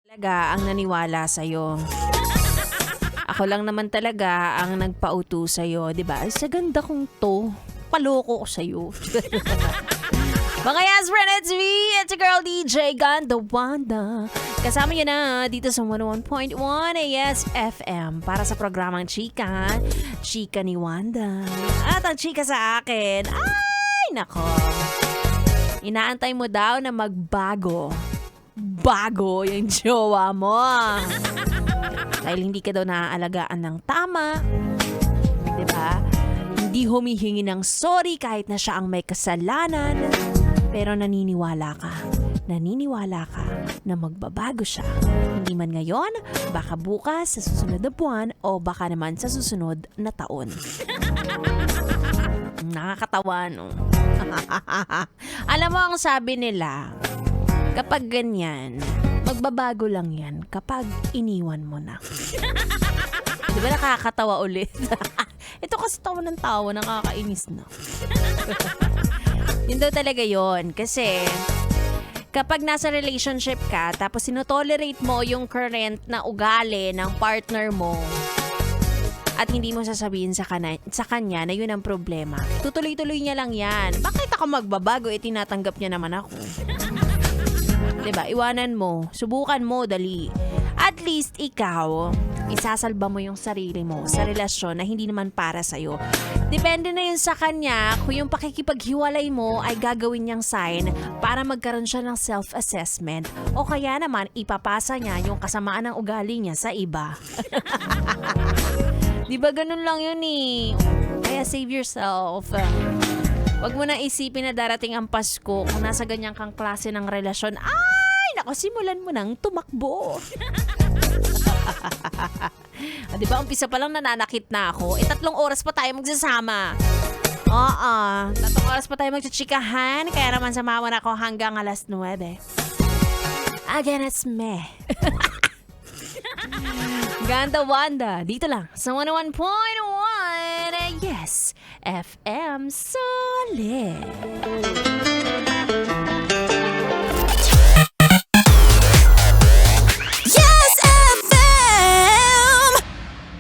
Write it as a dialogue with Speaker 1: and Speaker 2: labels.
Speaker 1: Talaga ang naniwala sa'yo. Ako lang naman talaga ang nagpauto sa'yo, di ba? Ay, sa ganda kong to, paloko ko sa'yo. Mga yes, friend, it's me. It's your girl DJ Ganda Wanda. Kasama niyo na dito sa 101.1 AS FM para sa programang Chika. Chika ni Wanda. At ang chika sa akin, ay nako. Inaantay mo daw na magbago. Bago yung jowa mo. Dahil hindi ka daw naaalagaan ng tama. Diba? Hindi humihingi ng sorry kahit na siya ang may kasalanan. Pero naniniwala ka na magbabago siya. Hindi man ngayon, baka bukas sa susunod na buwan o baka naman sa susunod na taon. Nakakatawa, no? Alam mo ang sabi nila, kapag ganyan, magbabago lang yan kapag iniwan mo na. Di ba nakakatawa ulit? Ito kasi tawa ng tawa, nakakainis na. Yun daw talaga yon. Kasi kapag nasa relationship ka, tapos sinotolerate mo yung current na ugali ng partner mo, at hindi mo sasabihin sa kanya na yun ang problema, tutuloy-tuloy niya lang yan. Bakit ako magbabago? Tinatanggap niya naman ako. Diba? Iwanan mo. Subukan mo, dali. At least ikaw, isasalba mo yung sarili mo sa relasyon na hindi naman para sa'yo. Depende na yun sa kanya kung yung pakikipaghiwalay mo ay gagawin niyang sign para magkaroon siya ng self-assessment o kaya naman ipapasa niya yung kasamaan ng ugali niya sa iba. Diba ganun lang yun eh. Kaya save yourself. Wag mo na isipin na darating ang Pasko kung nasa ganyan kang klase ng relasyon. Ay, naku, simulan mo nang tumakbo. Di ba, umpisa pa lang nananakit na ako. 3 oras pa tayo magsasama. Oo, 3 oras pa tayo magchichikahan. Kaya naman samawan ako hanggang 9:00. Again, it's me. Ganda Wanda, dito lang sa 101.1 Yes FM Solid.